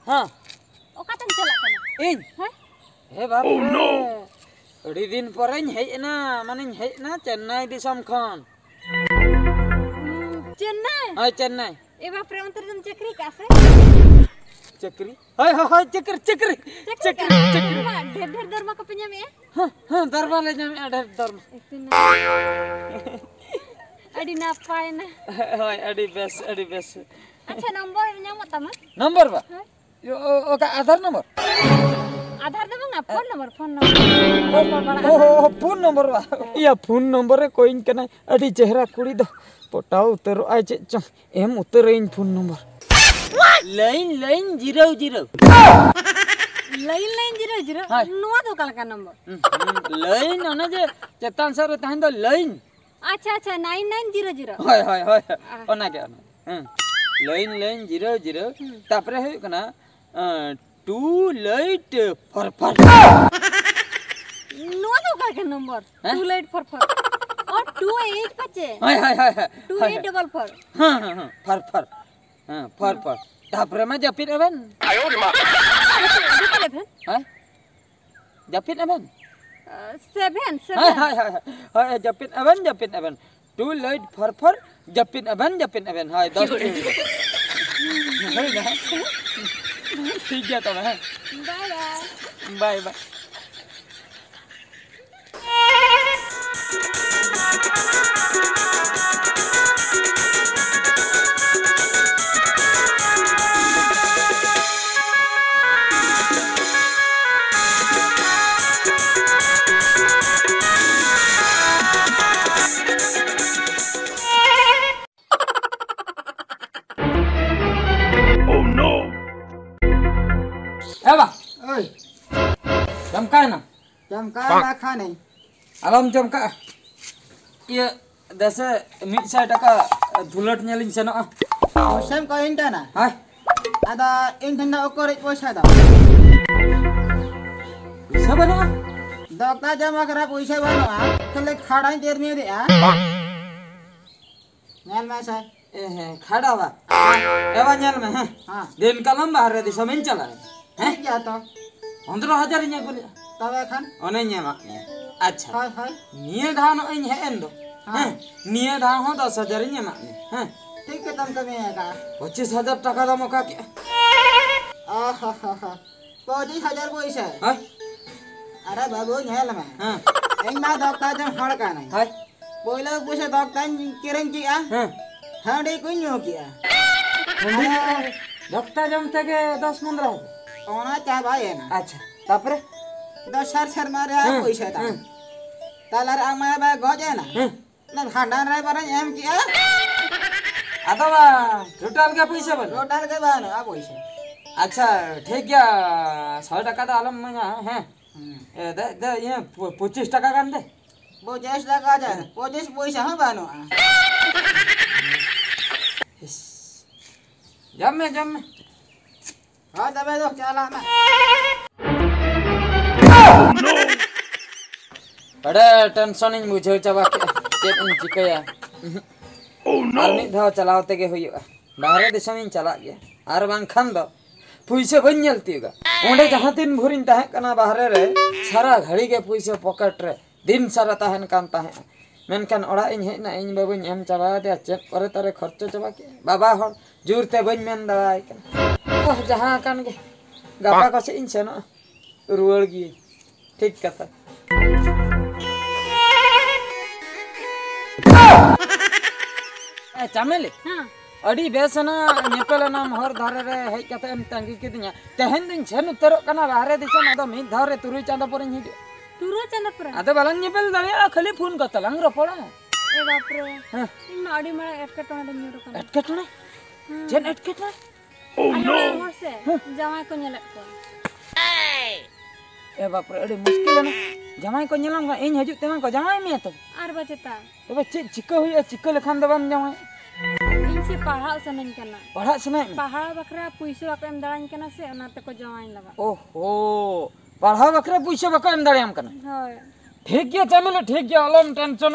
हाँ ओकातम चला कना इन हे बाप अड़ी दिन परन हेजना माने हेजना चेन्नई दिसम खन चेन्नई हाय चेन्नई ए बाप रे अंतर तुम चक्री कासे चक्री हाय हाय चक्री चक्री चक्री चक्री ढेर ढेर दरमा को पिnya में हां हां दरमा ले जामे ढेर दरमा अड़ी ना पाए ना हाय अड़ी बेस अच्छा नंबर ᱧᱟᱢᱚᱜ ᱛᱟᱢᱟ नंबर बा यो ओका आधार नंबर ना फोन नंबर ओ फोन नंबर बा या फोन नंबर रे कोइन कना अड़ी चेहरा कुड़ी दो पटाव उतरो आय चे च एम उतरेइन फोन नंबर लाइन 00 लाइन 00 नोआ दो कालका नंबर लाइन ओने जे चेतान सर तहन दो लाइन अच्छा 9900 हाय ओना के लाइन 00 तापरे है कना टू लाइट फर नो दो का नंबर टू लाइट फर और 28 बचे हाय 2844 हां फर तापरे में जपित अबन आयो रे मां हां जपित अबन 7 हाय जपित अबन टू लाइट फर जपित अबन हाय 10 ठीक है तो मैं बाय चमका ना खाने अलम चमका ये दसे 100 टका धुलट नेलिन सेनो सेम को इंटना हाय आदा इंटना ओकोरे पैसा दा पैसा बनो दक्ता जमा करा पैसा बनो खले खाड़ा देर में दे नेल में से खाड़ा बा एवा नेल में हां दिन कलम बाहर रे दिसमें चला है क्या तो 15000 nya बोले तबे खान ओने nya मा अच्छा हाय निये धान ओइन है एंदो हैं निये धान हो 10000 nya मा हैं ठीक है तुम कमे का 25000 टका दाम का के आहा 25000 पैसा हां अरे बाबू नेल में हां इन मा दक्ता जम हड़ का नहीं हाय बोले पूछे दक्ता किरन की हां हांडी कोई न्यो किया दक्ता जम के 10-15 ओना चाह भाई है ना अच्छा तापरे 10 सर मारे आ पैसा ता तालर आमा बा गजे ना ना भांडार रे बरन एम किया अथवा टोटल के पैसा बन टोटल के बान आ पैसा अच्छा ठीक है 100 टका तो आलम में हैं दे ये 25 टका कान दे 25 टका जा 25 पैसा हां बानो जम में हां दबे दो चला ना बड़े टेंशन इन बुझे चबा के चेक इन चिकया ओ नो आर धाव चलावते के होइगा बाहर दिसम इन चला गया आर बांग खान दो पुइसे बन जलतीगा ओंडे जहां तीन भुरिन ताहे कना बाहर रे सारा घड़ी के पुइसे पॉकेट रे दिन सारा ताहन कान ताहे मेनकान ओड़ा इन हेना इन बाबून एम चबा दे चेक करे तारे खर्च चबा के बाबा हर जुरते बन मेन दवाई के जहां कान के गापा को से इन सेनो रुवड़ गी ठीक कथा ए चमेली हां अड़ी बेसना नेपल नाम हर धारे रे हेज कते एम तंगी किदिया तेहन दिन छन उतरो कना बाहरे दिसन अदो मी धारे तुरुई चांदा पर हिजो तुरो चंदा पर अदो बालन नेपल दावे खाली फोन करतलांग रपड़ा ए बाप रे इन आडी मारा एटकटोने न्यूरो कना एटकटोने जेन एटकटोने ओ नो से जमाई को नेलत को ए बाप रे अड़ी मुश्किल ना जमाई को नेलम का इन हजु तेमा को जमाई में तो आर बचता ए बच्चे चिका हुई चिका लखान दबान जमाई से पढ़ाओ सनन कना पढ़ा सनाय में पढ़ाओ बखरा पैसा बाको एम दाड़ान कना से ओनाते को जवाइन लगा ओहो पढ़ा बकरा पैसा बको एम दाड़ियाम कना होय ठीक गया चमेले ठीक गया अलम टेंशन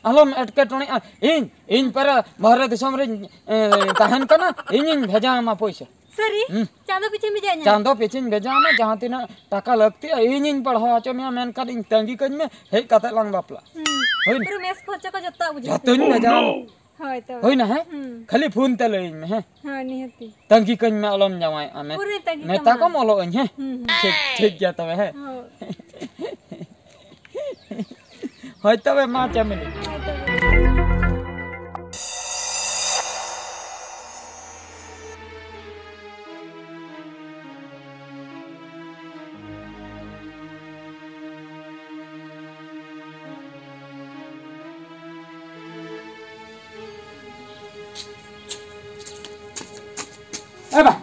अलम एटकेटोने इन पर बाहर दिसम रे तहन कना इन भेजा मा पैसा सरी चांदो पीछे में जाना चांदो पेचिन भेजा मा जहां तिना टाका लगती इन पढ़ा चो में मेन कर इन तंगी कन में हे कते लंग बापला होइन पूरा मेस खर्च को जत्ता बुझे जतन भेजा होय तो होइन है खाली फोन ते लइन में है हां निहती तंगी कन में अलम जमाय आमे पूरे तगी मैं ताको मोलो इन है ठीक ठीक गया तबे है होय तबे मा चमेले Eba,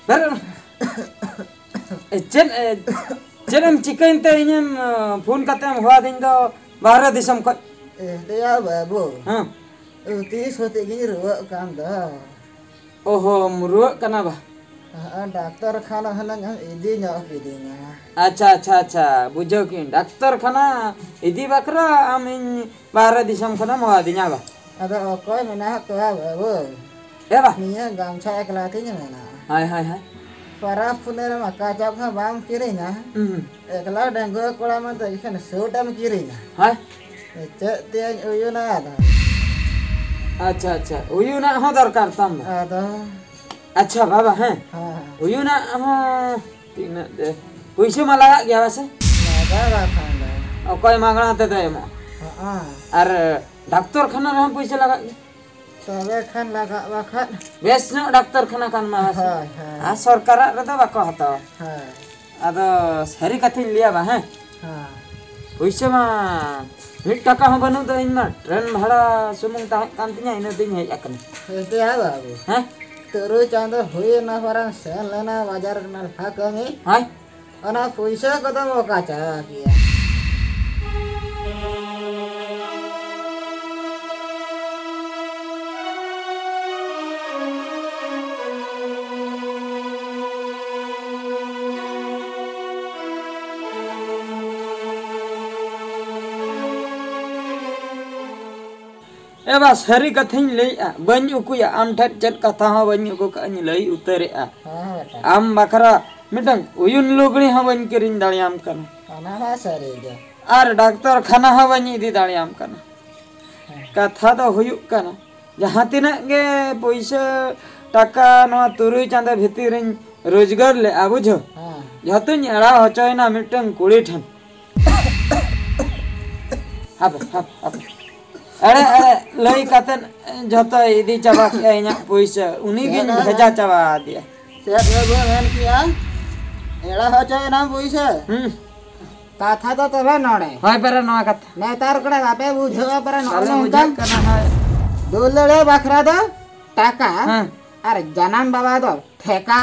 Ber, Chen chicken te inyam phone katem hua din do bahar disam ko. Dia babu. Uti sote gini ruak kam dah. Oho, muruak kana ba? Dokter khana halang idi nyok idinya. अच्छा बुझो कि doctor खाना इदी बकरा Amini bahar disam kana hua dinya ba. Ada okoi mana to babu. Eba, Niya gamsa eklatnya mana. hai. Para punera maka jauh bang kirinya. Ekla denggo kola man to ikan sotam kirinya. Hai. Cek dia uyuna ada. अच्छा उयू ना हो दरकार तम Ada. अच्छा बाबा हैं उयू ना हो तीन दे पैसे मला गया वैसे Ada khanda. और कोई मांगना ते दे मो और डॉक्टर खाना रे पैसे लगा Sabe kan laga wakat. Base न डॉक्टर खाना कान मा वैसे आ सरकार रे तो बाको हतो अदो सरी कथिन लिया बा हैं पैसे मा 1 टका हो बनु तो इन मा ट्रेन भाड़ा सुमुंग ता कांतिnya इन दिन है अकन Itu ya babu. हैं Terus canda huye na barang sel lena wajar kenal hak kami. हाय Ana puisa kata mau kaca kia. एबा सरी कथिन ले बन उकुया आम ठट चट कथा ह बन उकु कनि लई उतरे Beta. आम बखरा मिटंग उयुन लुगड़ी ह बन करिन दालियाम कन Ana masari je. आर डॉक्टर खाना ह बन इदी दालियाम कन कथा तो हुयुक कन जहां तिना गे पैसा टाका नो तुरुई चांदा भितिर रोजगार ले आबुझो जतुन एड़ा होचयना मिटंग कुड़ी ठन हप अरे लई कतन जतो इदी चाबा के इना पैसा उनी गिन भेजा चाबा दिया Siap babu men kia. Era hoca na puisa. Katha to tebe nore. हाय पर नवा कथा Netar kade gape bujhewa para साले nore मुझे ungkam. करना है Dulele bakra do taka. हां Ar janam baba do theka.